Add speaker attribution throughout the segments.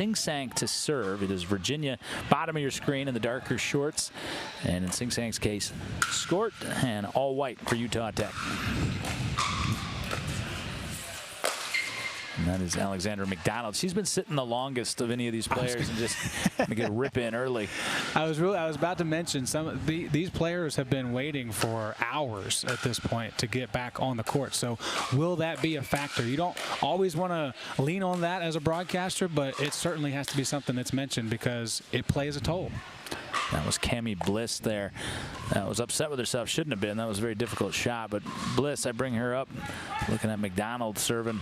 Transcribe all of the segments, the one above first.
Speaker 1: Singsank to serve. It is Virginia, bottom of your screen in the darker shorts. And in Singsank's case, skort and all white for Utah Tech. And that is Alexandra McDonald. She's been sitting the longest of any of these players and just make a rip in early.
Speaker 2: I was about to mention these players have been waiting for hours at this point to get back on the court. So will that be a factor? You don't always want to lean on that as a broadcaster, but it certainly has to be something that's mentioned because it plays a toll.
Speaker 1: That was Kamryn Bliss there. That was upset with herself. Shouldn't have been. That was a very difficult shot. But Bliss, I bring her up. Looking at McDonald serving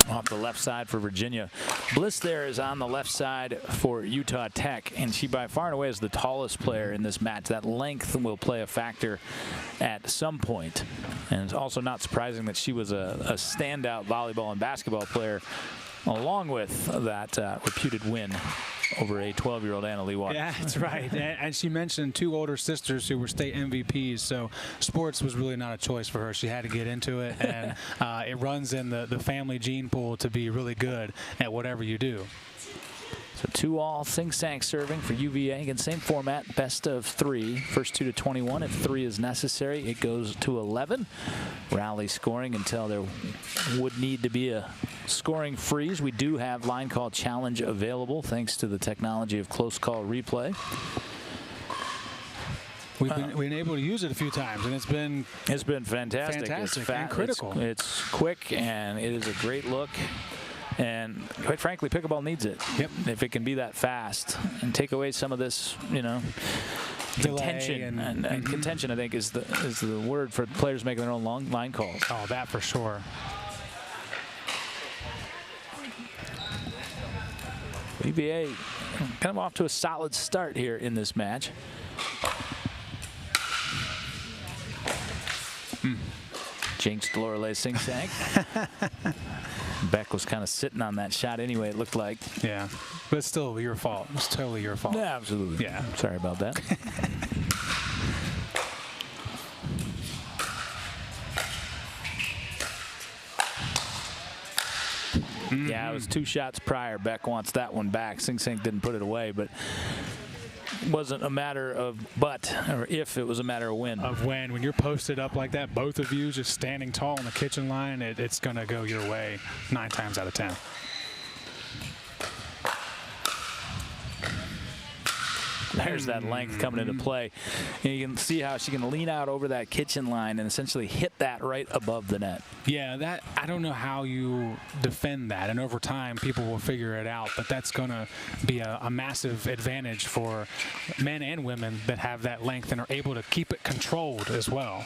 Speaker 1: off the left side for Virginia. Bliss there is on the left side for Utah Tech, and she by far and away is the tallest player in this match. That length will play a factor at some point. And it's also not surprising that she was a standout volleyball and basketball player, along with that reputed win over a 12-year-old Averee Beck.
Speaker 2: Yeah, that's right. And she mentioned two older sisters who were state MVPs, so sports was really not a choice for her. She had to get into it, and it runs in the family gene pool to be really good at whatever you do.
Speaker 1: So 2-all, Singsank serving for UVA. Again, same format, best of 3. First 2 to 21. If 3 is necessary, it goes to 11. Rally scoring until there would need to be a scoring freeze. We do have line call challenge available thanks to the technology of close call replay.
Speaker 2: We've been able to use it a few times, and it's been
Speaker 1: fantastic.
Speaker 2: It's
Speaker 1: fast,
Speaker 2: and critical.
Speaker 1: It's quick, and it is a great look. And quite frankly, pickleball needs it.
Speaker 2: Yep.
Speaker 1: If it can be that fast and take away some of this, contention and contention, I think is the word for players making their own long line calls.
Speaker 2: Oh, that for sure.
Speaker 1: UVA kind of off to a solid start here in this match. Jinxed Lauralei Singsank. Beck was kind of sitting on that shot anyway, it looked like.
Speaker 2: Yeah, but it's still your fault. It's totally your fault.
Speaker 1: Yeah, absolutely.
Speaker 2: Yeah.
Speaker 1: Sorry about that. Yeah, it was 2 shots prior. Beck wants that one back. Singsank didn't put it away, but it wasn't a matter of or if, it was a matter of when.
Speaker 2: When you're posted up like that, both of you just standing tall on the kitchen line, it's going to go your way 9 times out of 10.
Speaker 1: There's that length coming into play. And you can see how she can lean out over that kitchen line and essentially hit that right above the net.
Speaker 2: Yeah, I don't know how you defend that. And over time, people will figure it out. But that's going to be a massive advantage for men and women that have that length and are able to keep it controlled as well.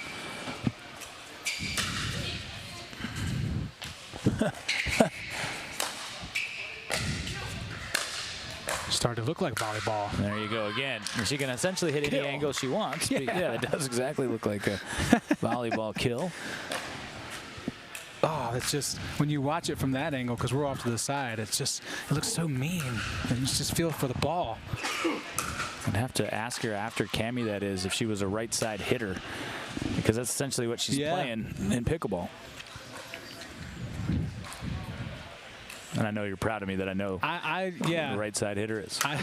Speaker 2: Starting to look like volleyball.
Speaker 1: There you go again. She can essentially hit any angle she wants. Yeah, it does exactly look like a volleyball kill.
Speaker 2: Oh, it's just, when you watch it from that angle, because we're off to the side, it looks so mean. And you just feel for the ball.
Speaker 1: I'd have to ask her after Kammy, that is, if she was a right side hitter, because that's essentially what she's playing in pickleball. And I know you're proud of me that I know who the right side hitter is.
Speaker 2: I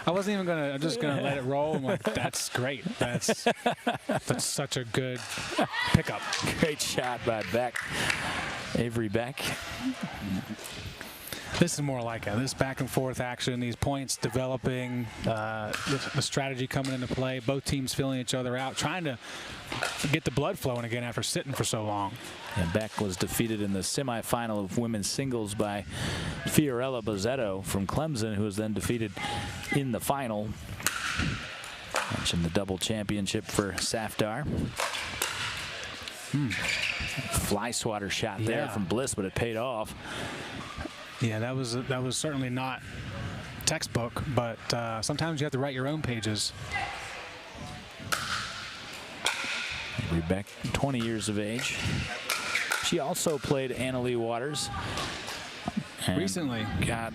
Speaker 2: wasn't even gonna. I'm just gonna let it roll. I'm like, that's great. That's such a good pickup.
Speaker 1: Great shot by Beck. Averee Beck.
Speaker 2: This is more like this back and forth action, these points developing, the strategy coming into play, both teams feeling each other out, trying to get the blood flowing again after sitting for so long.
Speaker 1: And Beck was defeated in the semifinal of women's singles by Fiorella Bozzetto from Clemson, who was then defeated in the final. Mentioned the double championship for Safdar. Fly swatter shot there from Bliss, but it paid off.
Speaker 2: Yeah, that was certainly not textbook, but sometimes you have to write your own pages.
Speaker 1: Averee Beck, 20 years of age. She also played Annalee Waters.
Speaker 2: Recently.
Speaker 1: Got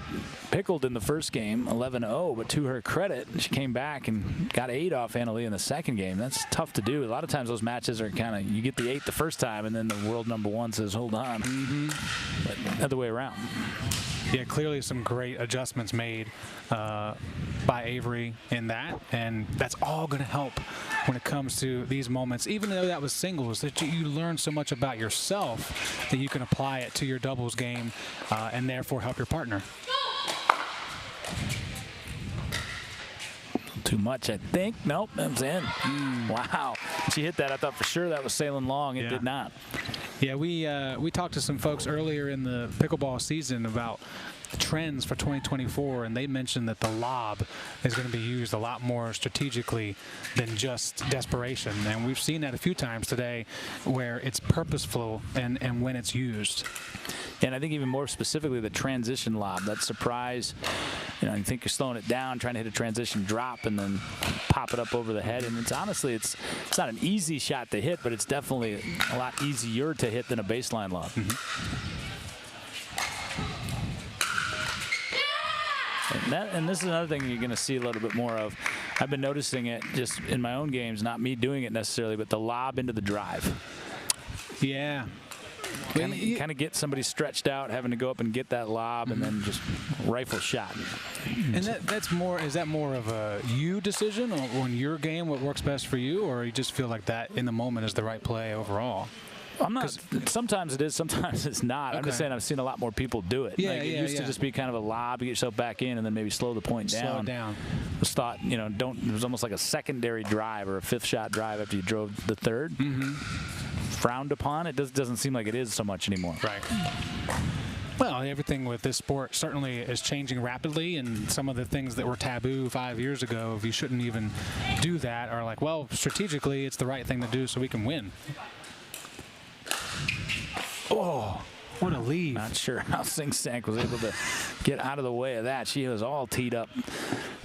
Speaker 1: pickled in the first game, 11-0, but to her credit, she came back and got 8 off Annalee in the second game. That's tough to do. A lot of times those matches are kind of, you get the 8 the first time, and then the world #1 says, hold on. But other way around.
Speaker 2: Yeah, clearly some great adjustments made by Averee in that, and that's all going to help when it comes to these moments. Even though that was singles, that you learn so much about yourself that you can apply it to your doubles game and therefore help your partner.
Speaker 1: Too much, I think. Nope, that was in. Wow. She hit that. I thought for sure that was sailing long. It did not.
Speaker 2: Yeah, we talked to some folks earlier in the pickleball season about trends for 2024, and they mentioned that the lob is going to be used a lot more strategically than just desperation. And we've seen that a few times today where it's purposeful and when it's used.
Speaker 1: And I think even more specifically, the transition lob, that surprise, you know, you think you're slowing it down, trying to hit a transition drop and then pop it up over the head. And it's honestly, it's not an easy shot to hit, but it's definitely a lot easier to hit than a baseline lob. And this is another thing you're going to see a little bit more of. I've been noticing it just in my own games, not me doing it necessarily, but the lob into the drive.
Speaker 2: Yeah.
Speaker 1: Kind of get somebody stretched out, having to go up and get that lob, and then just rifle shot.
Speaker 2: And that's more. Is that more of a you decision on your game, what works best for you, or you just feel like that in the moment is the right play overall?
Speaker 1: I'm not. Sometimes it is, sometimes it's not. I'm just saying I've seen a lot more people do it.
Speaker 2: Yeah,
Speaker 1: like it used to just be kind of a lob, you get yourself back in, and then maybe slow the point down.
Speaker 2: Slow it down.
Speaker 1: It was thought, you know, it was almost like a secondary drive or a fifth shot drive after you drove the third. Frowned upon. It doesn't seem like it is so much anymore.
Speaker 2: Right. Well, everything with this sport certainly is changing rapidly, and some of the things that were taboo 5 years ago, if you shouldn't even do that, are like, well, strategically, it's the right thing to do so we can win. Oh, what a lead.
Speaker 1: Not sure how Singsank was able to get out of the way of that. She was all teed up,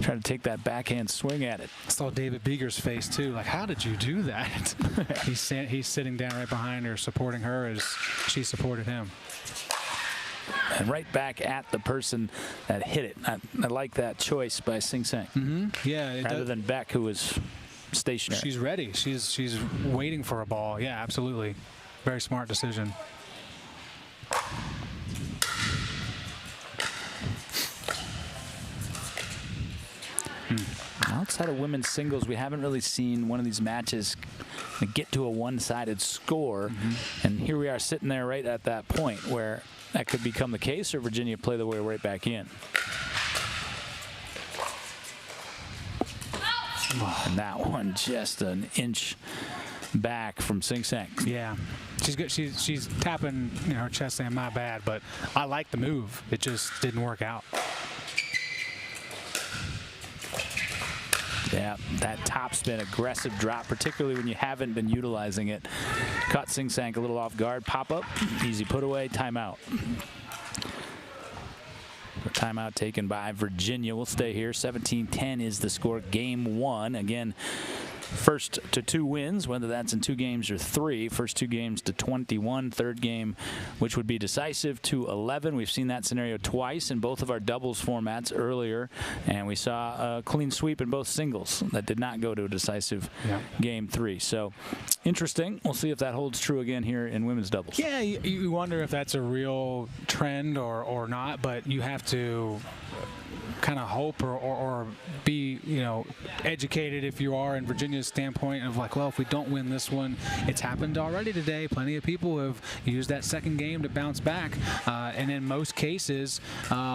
Speaker 1: trying to take that backhand swing at it.
Speaker 2: I saw David Beeger's face, too. Like, how did you do that? He's sitting down right behind her, supporting her as she supported him.
Speaker 1: And right back at the person that hit it. I like that choice by Singsank.
Speaker 2: Yeah.
Speaker 1: Rather than Beck, who was stationary.
Speaker 2: She's ready. She's waiting for a ball. Yeah, absolutely. Very smart decision.
Speaker 1: Outside of women's singles, we haven't really seen one of these matches get to a one-sided score. And here we are sitting there right at that point where that could become the case, or Virginia play the way right back in. And that one just an inch back from Singsank.
Speaker 2: Yeah, she's good. She's tapping her chest saying my bad, but I like the move. It just didn't work out.
Speaker 1: Yeah, that topspin aggressive drop, particularly when you haven't been utilizing it. Caught Singsank a little off guard. Pop up, easy put away, timeout. A timeout taken by Virginia. We'll stay here. 17-10 is the score. Game one. Again, first to 2 wins, whether that's in 2 games or 3. First 2 games to 21. Third game, which would be decisive, to 11. We've seen that scenario twice in both of our doubles formats earlier, and we saw a clean sweep in both singles. That did not go to a decisive game 3. So interesting. We'll see if that holds true again here in women's doubles.
Speaker 2: Yeah, you wonder if that's a real trend or not, but you have to kind of hope or be, educated if you are in Virginia's standpoint of like, well, if we don't win this one, it's happened already today. Plenty of people have used that second game to bounce back. And in most cases,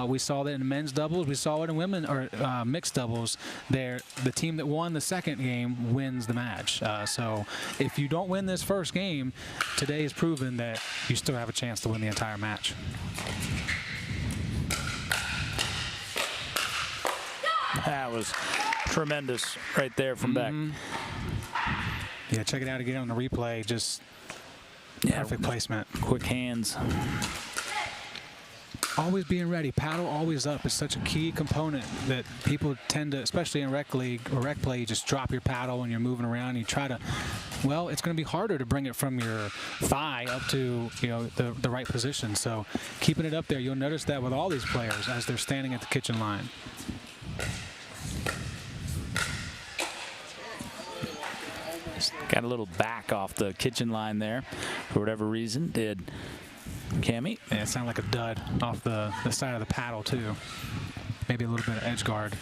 Speaker 2: we saw that in men's doubles. We saw it in women or mixed doubles. The team that won the second game wins the match. So if you don't win this first game, today has proven that you still have a chance to win the entire match.
Speaker 1: That was tremendous right there from Beck.
Speaker 2: Yeah, check it out again on the replay. Just perfect placement.
Speaker 1: Quick hands.
Speaker 2: Always being ready. Paddle always up is such a key component that people tend to, especially in rec league or rec play, you just drop your paddle when you're moving around. You try to, well, it's going to be harder to bring it from your thigh up to, the right position. So keeping it up there, you'll notice that with all these players as they're standing at the kitchen line.
Speaker 1: Got a little back off the kitchen line there for whatever reason. Did Kammy.
Speaker 2: Yeah, it sounded like a dud off the side of the paddle, too. Maybe a little bit of edge guard.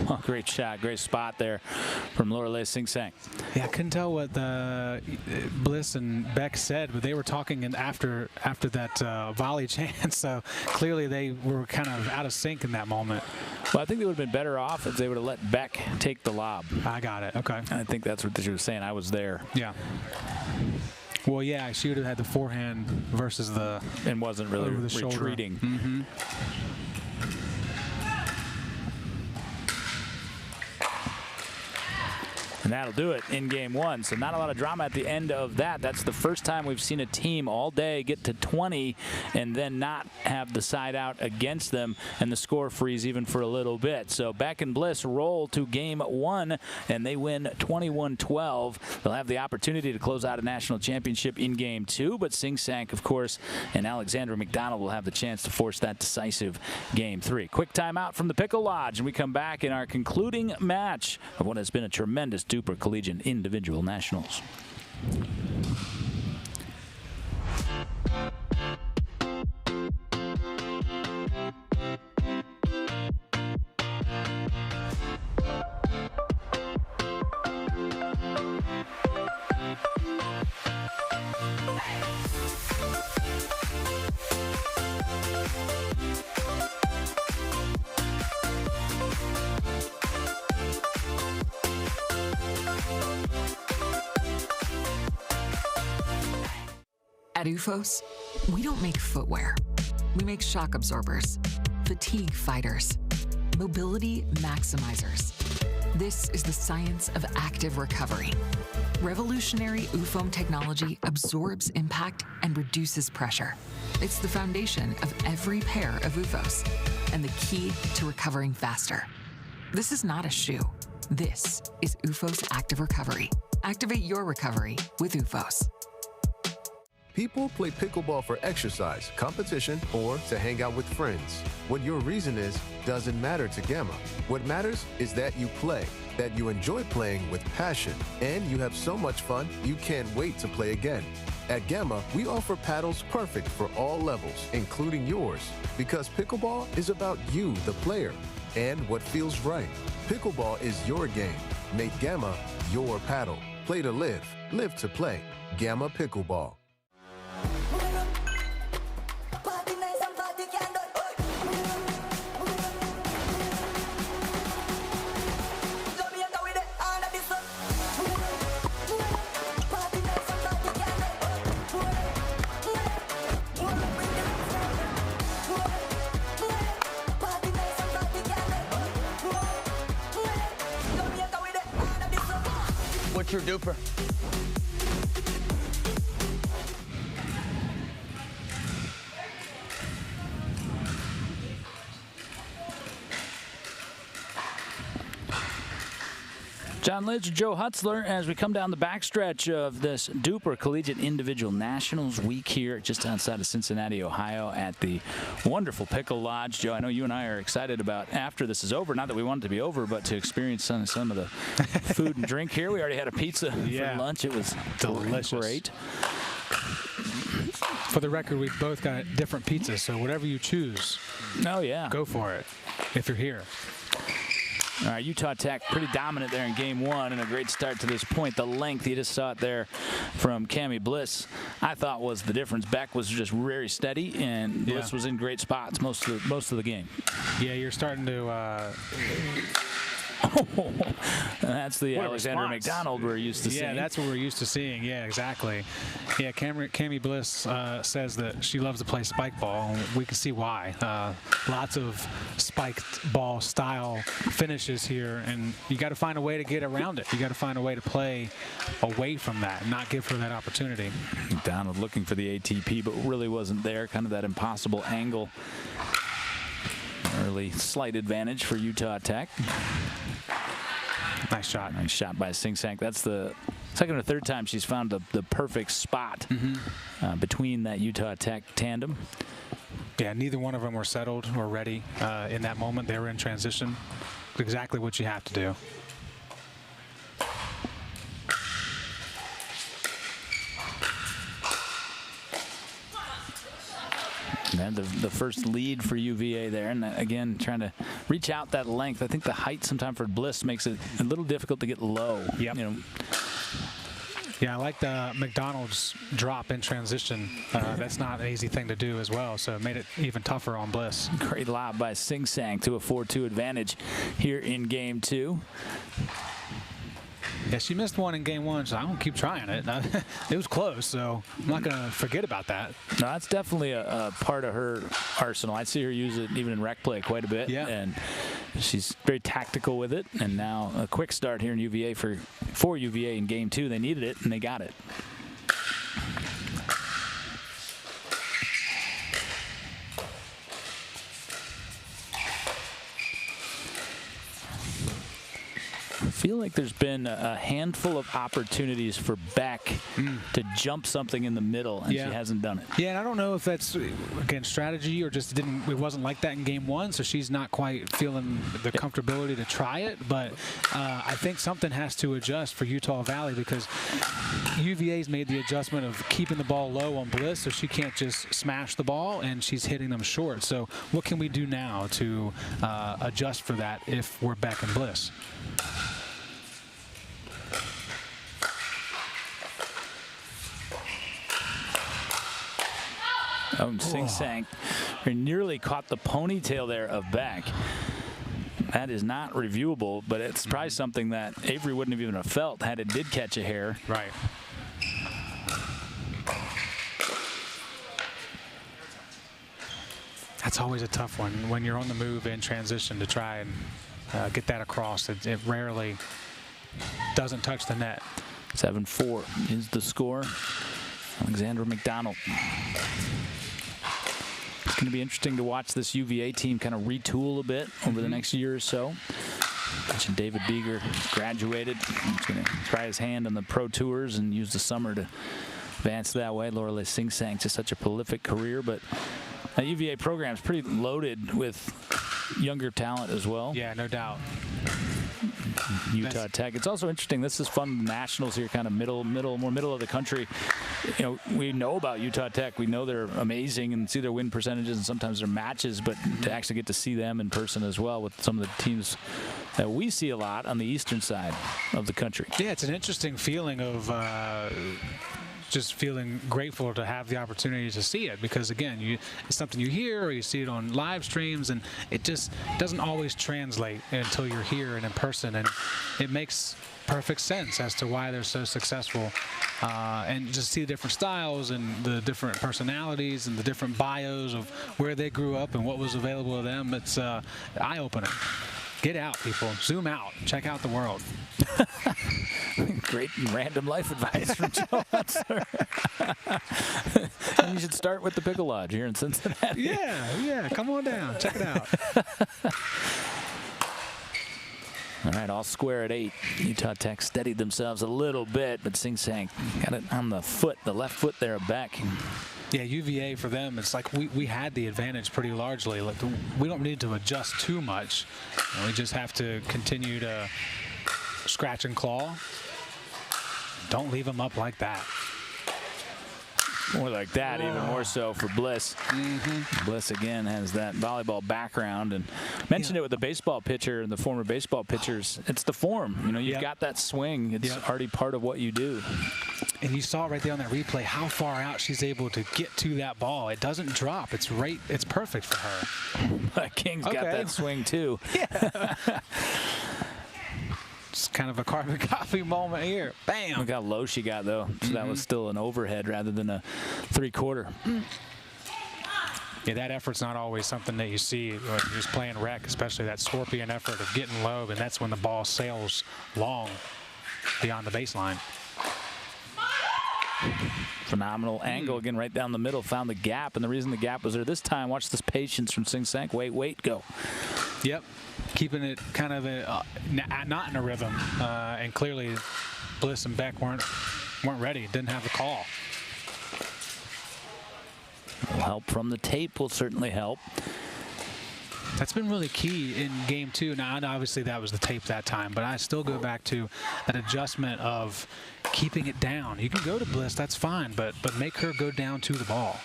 Speaker 1: Oh, great shot, great spot there from Lauralei Singsank.
Speaker 2: Yeah, I couldn't tell what Bliss and Beck said, but they were talking after that volley chance. So clearly they were kind of out of sync in that moment.
Speaker 1: Well, I think they would have been better off if they would have let Beck take the lob.
Speaker 2: I got it. Okay.
Speaker 1: I think that's what she was saying. I was there.
Speaker 2: Yeah. Well, yeah, she would have had the forehand versus the
Speaker 1: and wasn't really
Speaker 2: retreating.
Speaker 1: Mm-hmm. And that'll do it in game one. So not a lot of drama at the end of that. That's the first time we've seen a team all day get to 20 and then not have the side out against them and the score freeze even for a little bit. So Beck and Bliss roll to game one, and they win 21-12. They'll have the opportunity to close out a national championship in game two, but Singsank, of course, and Alexandra McDonald will have the chance to force that decisive game three. Quick timeout from the Pickle Lodge, and we come back in our concluding match of what has been a tremendous DUPR Collegiate Individual Nationals.
Speaker 3: At UFOS, we don't make footwear. We make shock absorbers, fatigue fighters, mobility maximizers. This is the science of active recovery. Revolutionary UFOM technology absorbs impact and reduces pressure. It's the foundation of every pair of UFOS and the key to recovering faster. This is not a shoe. This is UFOS Active Recovery. Activate your recovery with UFOS.
Speaker 4: People play pickleball for exercise, competition, or to hang out with friends. What your reason is doesn't matter to Gamma. What matters is that you play, that you enjoy playing with passion, and you have so much fun you can't wait to play again. At Gamma, we offer paddles perfect for all levels, including yours, because pickleball is about you, the player, and what feels right. Pickleball is your game. Make Gamma your paddle. Play to live, live to play. Gamma Pickleball.
Speaker 5: What's your DUPR?
Speaker 1: John Lidge, Joe Hutzler, as we come down the backstretch of this DUPR Collegiate Individual Nationals week here just outside of Cincinnati, Ohio at the wonderful Pickle Lodge. Joe, I know you and I are excited about after this is over, not that we want it to be over, but to experience some of the food and drink here. We already had a pizza for lunch. It was delicious. Great.
Speaker 2: For the record, we've both got different pizzas, so whatever you choose, go for it if you're here.
Speaker 1: All right, Utah Tech pretty dominant there in game one and a great start to this point. The length, you just saw it there from Kamryn Bliss, I thought was the difference. Beck was just very steady, and Bliss was in great spots most of the game.
Speaker 2: Yeah, you're starting to...
Speaker 1: That's the Alexandra McDonald we're used to seeing.
Speaker 2: Yeah, that's what we're used to seeing. Yeah, exactly. Yeah, Kamryn Bliss says that she loves to play spike ball, and we can see why. Lots of spiked ball style finishes here, and you got to find a way to get around it. You got to find a way to play away from that and not give her that opportunity.
Speaker 1: McDonald looking for the ATP, but really wasn't there. Kind of that impossible angle. Early slight advantage for Utah Tech.
Speaker 2: Nice shot.
Speaker 1: Nice shot by Singsank. That's the second or third time she's found the perfect spot between that Utah Tech tandem.
Speaker 2: Yeah, neither one of them were settled or ready in that moment. They were in transition. Exactly what you have to do.
Speaker 1: And the first lead for UVA there, and again trying to reach out that length. I think the height sometimes for Bliss makes it a little difficult to get low.
Speaker 2: Yep.
Speaker 1: You know.
Speaker 2: Yeah, I like the McDonald's drop in transition. That's not an easy thing to do as well, so it made it even tougher on Bliss.
Speaker 1: Great lob by Singsank to a 4-2 advantage here in game 2.
Speaker 2: Yeah, she missed one in game 1, so I'm going to keep trying it. It was close, so I'm not going to forget about that.
Speaker 1: No, that's definitely a part of her arsenal. I see her use it even in rec play quite a bit.
Speaker 2: Yeah.
Speaker 1: And she's very tactical with it. And now a quick start here in UVA for UVA in game 2. They needed it, and they got it. I feel like there's been a handful of opportunities for Beck to jump something in the middle, and she hasn't done it.
Speaker 2: Yeah, and I don't know if that's, again, strategy or just it wasn't like that in game 1, so she's not quite feeling the comfortability to try it. But I think something has to adjust for Utah Valley, because UVA's made the adjustment of keeping the ball low on Bliss, so she can't just smash the ball, and she's hitting them short. So what can we do now to adjust for that if we're Beck and Bliss?
Speaker 1: Oh, and Singsank nearly caught the ponytail there of Beck. That is not reviewable, but it's probably something that Averee wouldn't have even felt had it did catch a hair.
Speaker 2: Right. That's always a tough one when you're on the move in transition to try and get that across. It rarely doesn't touch the net.
Speaker 1: 7-4 is the score. Alexandra McDonald. It's going to be interesting to watch this UVA team kind of retool a bit over the next year or so. Mentioned David Beeger graduated. He's going to try his hand on the pro tours and use the summer to advance that way. Lauralei Singsank, just such a prolific career, but that UVA program is pretty loaded with younger talent as well.
Speaker 2: Yeah, no doubt.
Speaker 1: Utah Tech. It's also interesting. This is fun. Nationals here, kind of more middle of the country. You know, we know about Utah Tech. We know they're amazing and see their win percentages and sometimes their matches, but to actually get to see them in person as well with some of the teams that we see a lot on the eastern side of the country.
Speaker 2: Yeah, it's an interesting feeling of just feeling grateful to have the opportunity to see it, because again, it's something you hear or you see it on live streams, and it just doesn't always translate until you're here and in person, and it makes perfect sense as to why they're so successful, and just see the different styles and the different personalities and the different bios of where they grew up and what was available to them. It's eye-opening. Get out, people. Zoom out. Check out the world.
Speaker 1: Great random life advice from Joe Hunter. And you should start with the Pickle Lodge here in Cincinnati.
Speaker 2: Yeah. Come on down. Check it out.
Speaker 1: All right, all square at 8. Utah Tech steadied themselves a little bit, but Singsank got it on the foot, the left foot there back.
Speaker 2: Yeah, UVA for them, it's like we had the advantage pretty largely. Like, we don't need to adjust too much. We just have to continue to scratch and claw. Don't leave them up like that.
Speaker 1: More like that, even more so for Bliss. Bliss, again, has that volleyball background. And mentioned it with the baseball pitcher and the former baseball pitchers. It's the form. You know, you've got that swing. It's already part of what you do.
Speaker 2: And you saw right there on that replay how far out she's able to get to that ball. It doesn't drop. It's right. It's perfect for her.
Speaker 1: King's got that swing, too.
Speaker 2: Yeah. It's kind of a carbon copy moment here. Bam.
Speaker 1: Look how low she got, though. So that was still an overhead rather than a 3/4.
Speaker 2: Yeah, that effort's not always something that you see when you're just playing rec, especially that scorpion effort of getting low, and that's when the ball sails long beyond the baseline.
Speaker 1: Phenomenal angle again, right down the middle. Found the gap, and the reason the gap was there this time. Watch this patience from Singsank. Wait, go.
Speaker 2: Yep, keeping it kind of not in a rhythm, and clearly Bliss and Beck weren't ready. Didn't have the call.
Speaker 1: Help from the tape will certainly help.
Speaker 2: That's been really key in game 2. Now, obviously, that was the tape that time, but I still go back to that adjustment of keeping it down. You can go to Bliss, that's fine, but make her go down to the ball.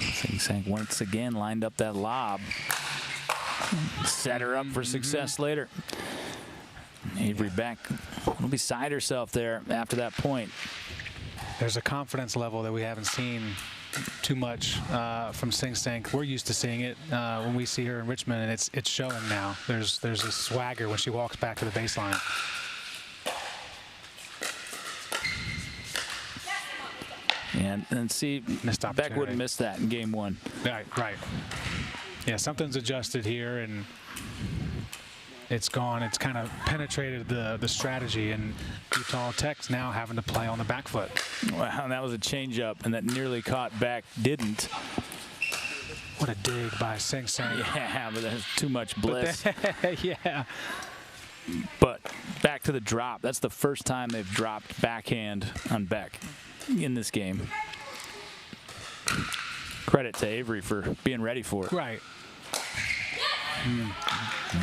Speaker 1: Singsank once again lined up that lob. Set her up for success later. Averee Beck will be beside herself there after that point.
Speaker 2: There's a confidence level that we haven't seen too much from Singsank. We're used to seeing it when we see her in Richmond, and it's showing now. There's a swagger when she walks back to the baseline.
Speaker 1: And see, Beck wouldn't miss that in game 1.
Speaker 2: Right. Yeah, something's adjusted here, and it's gone. It's kind of penetrated the strategy, and Utah Tech's now having to play on the back foot.
Speaker 1: Wow, that was a changeup, and that nearly caught Beck. Didn't.
Speaker 2: What a dig by Singsank.
Speaker 1: Yeah, but there's too much Bliss.
Speaker 2: Yeah.
Speaker 1: But back to the drop. That's the first time they've dropped backhand on Beck in this game. Credit to Averee for being ready for it.
Speaker 2: Right.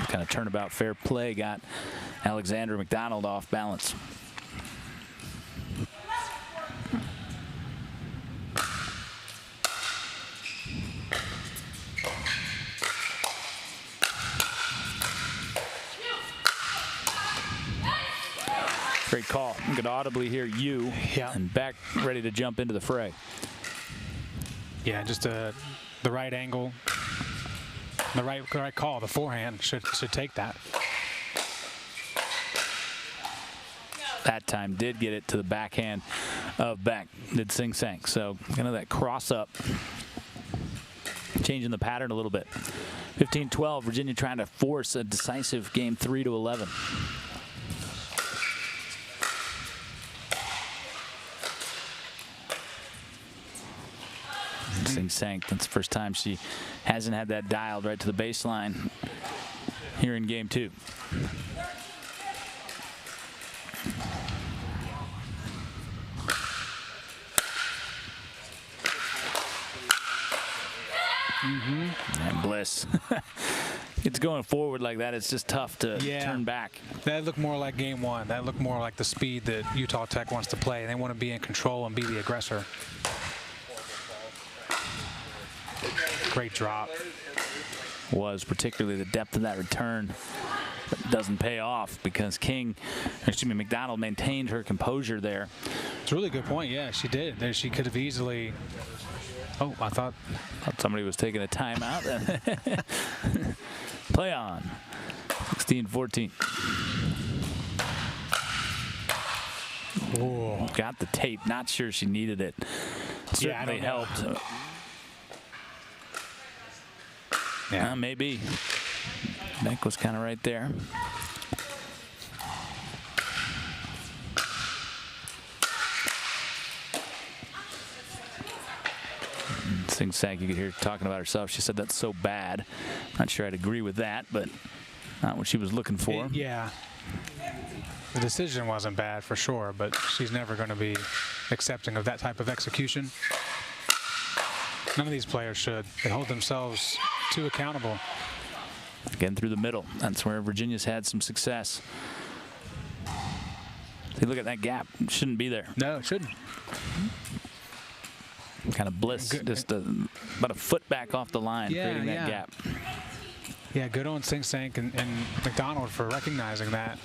Speaker 1: Kind of turnabout fair play got Alexandra McDonald off balance. Great call. You could audibly hear you.
Speaker 2: Yeah.
Speaker 1: And Beck ready to jump into the fray.
Speaker 2: Yeah, just the right angle, the right call. The forehand should take that.
Speaker 1: That time did get it to the backhand of Beck. Did Singsank. So kind of that cross up, changing the pattern a little bit. 15-12. Virginia trying to force a decisive game 3-11. Singsank, that's the first time she hasn't had that dialed right to the baseline here in game 2. And Bliss. It's going forward like that. It's just tough to turn back.
Speaker 2: That looked more like game 1. That looked more like the speed that Utah Tech wants to play. They want to be in control and be the aggressor. Great drop.
Speaker 1: Was particularly the depth of that return doesn't pay off because McDonald maintained her composure there.
Speaker 2: It's a really good point. Yeah, she did. There, she could have easily. Oh, I thought
Speaker 1: somebody was taking a timeout. Play on. 16-14.
Speaker 2: Whoa.
Speaker 1: Got the tape. Not sure she needed it. Certainly helped.
Speaker 2: Yeah,
Speaker 1: maybe. Beck was kind of right there. Singsank, you could hear talking about herself. She said that's so bad. Not sure I'd agree with that, but not what she was looking for.
Speaker 2: Yeah. The decision wasn't bad for sure, but she's never going to be accepting of that type of execution. None of these players should. They hold themselves too accountable.
Speaker 1: Again, through the middle. That's where Virginia's had some success. See, look at that gap. It shouldn't be there.
Speaker 2: No, it shouldn't.
Speaker 1: Kind of Bliss, just about a foot back off the line, creating that gap.
Speaker 2: Yeah, good on Singsank and McDonald for recognizing that.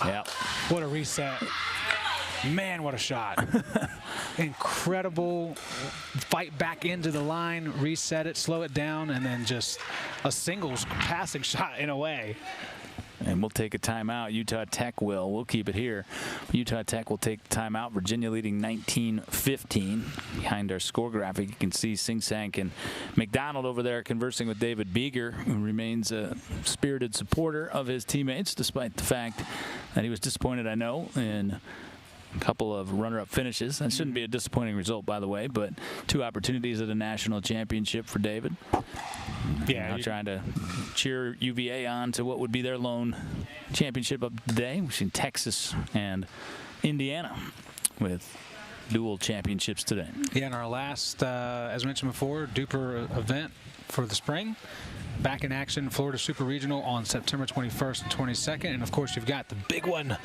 Speaker 1: Yeah.
Speaker 2: What a reset. Man, what a shot. Incredible fight back into the line, reset it, slow it down, and then just a singles passing shot in a way.
Speaker 1: And we'll take a timeout. Utah Tech will. We'll keep it here. Utah Tech will take the timeout. Virginia leading 19-15. Behind our score graphic, you can see Singsank and McDonald over there conversing with David Beeger, who remains a spirited supporter of his teammates, despite the fact that he was disappointed, I know, in A couple of runner-up finishes. That shouldn't be a disappointing result, by the way, but 2 opportunities at a national championship for David.
Speaker 2: Yeah,
Speaker 1: now trying to cheer UVA on to what would be their lone championship of the day. We've seen Texas and Indiana with dual championships today.
Speaker 2: Yeah, in our last, as mentioned before, DUPR event for the spring. Back in action, Florida Super Regional on September 21st and 22nd. And, of course, you've got the big one,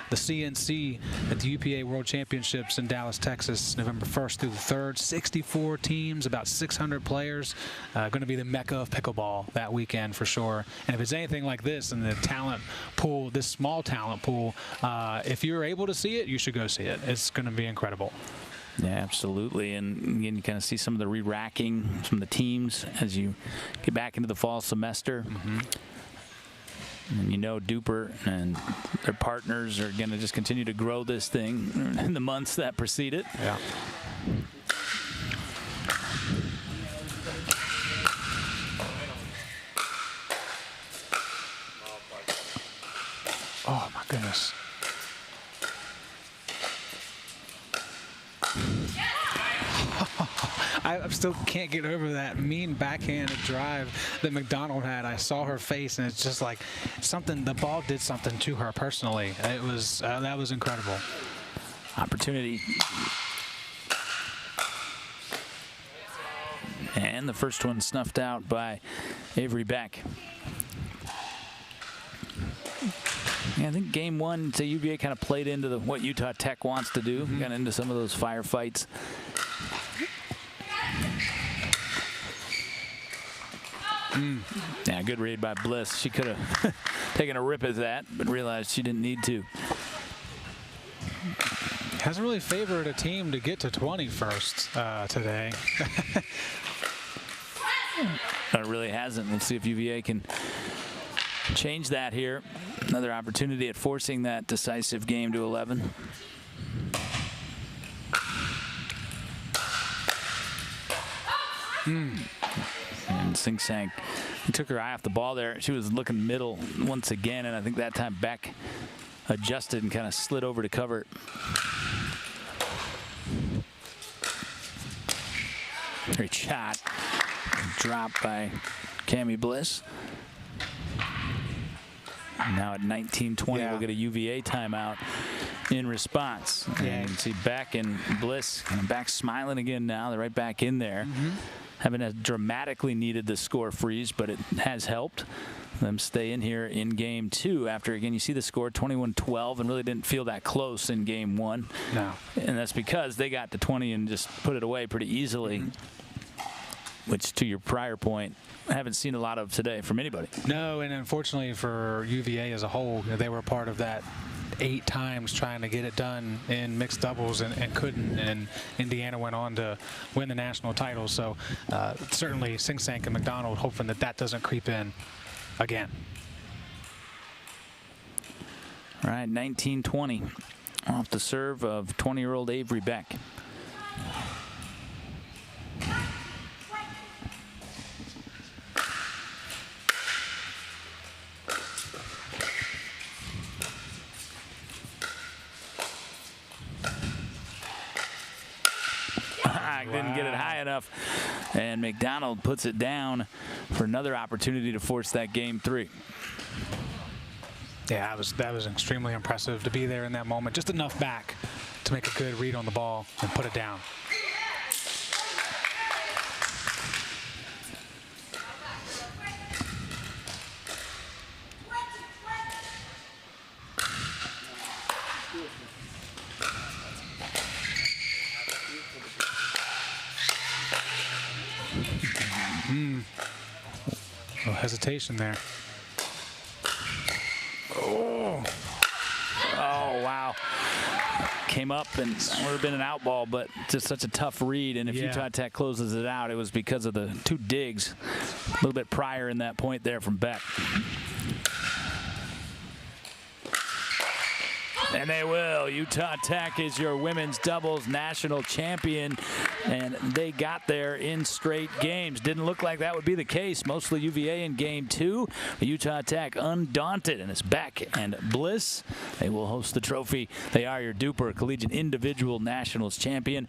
Speaker 2: the CNC at the UPA World Championships in Dallas, Texas, November 1st through the 3rd. 64 teams, about 600 players. Going to be the mecca of pickleball that weekend for sure. And if it's anything like this in the talent pool, this small talent pool, if you're able to see it, you should go see it. It's going to be incredible.
Speaker 1: Yeah, absolutely. And again, you kind of see some of the re-racking from the teams as you get back into the fall semester. And you know DUPR and their partners are going to just continue to grow this thing in the months that precede it.
Speaker 2: Yeah. Oh, my goodness. I still can't get over that mean backhanded drive that McDonald had. I saw her face, and it's just like something. The ball did something to her personally. It was that was incredible.
Speaker 1: Opportunity. And the first one snuffed out by Averee Beck. Yeah, I think game 1, so UVA kind of played into what Utah Tech wants to do. Got into some of those firefights. Yeah, good read by Bliss. She could have taken a rip at that, but realized she didn't need to.
Speaker 2: Hasn't really favored a team to get to 20 first today.
Speaker 1: It really hasn't. We'll see if UVA can change that here. Another opportunity at forcing that decisive game to 11. And Singsank took her eye off the ball there. She was looking middle once again, and I think that time Beck adjusted and kind of slid over to cover it. Great shot. Dropped by Kamryn Bliss. Now at 19-20, we'll get a UVA timeout in response. And you can see Beck and Bliss kind of back smiling again now. They're right back in there. Haven't dramatically needed the score freeze, but it has helped them stay in here in game 2 after, again, you see the score 21-12 and really didn't feel that close in game 1.
Speaker 2: No.
Speaker 1: And that's because they got to 20 and just put it away pretty easily, which, to your prior point, I haven't seen a lot of today from anybody.
Speaker 2: No, and unfortunately for UVA as a whole, they were part of that 8 times trying to get it done in mixed doubles and couldn't, and Indiana went on to win the national title. So certainly Singsank and McDonald hoping that that doesn't creep in again.
Speaker 1: All right, 19-20 off the serve of 20-year-old Averee Beck. Didn't get it high enough, and McDonald puts it down for another opportunity to force that game 3.
Speaker 2: Yeah, that was extremely impressive to be there in that moment. Just enough back to make a good read on the ball and put it down. No hesitation there.
Speaker 1: Oh, wow. Came up and would have been an out ball, but just such a tough read. And if Utah Tech closes it out, it was because of the 2 digs a little bit prior in that point there from Beck. And they will. Utah Tech is your women's doubles national champion. and they got there in straight games. Didn't look like that would be the case. Mostly UVA in game 2. Utah Tech undaunted, and it's Beck and Bliss. They will host the trophy. They are your DUPR Collegiate Individual Nationals champion.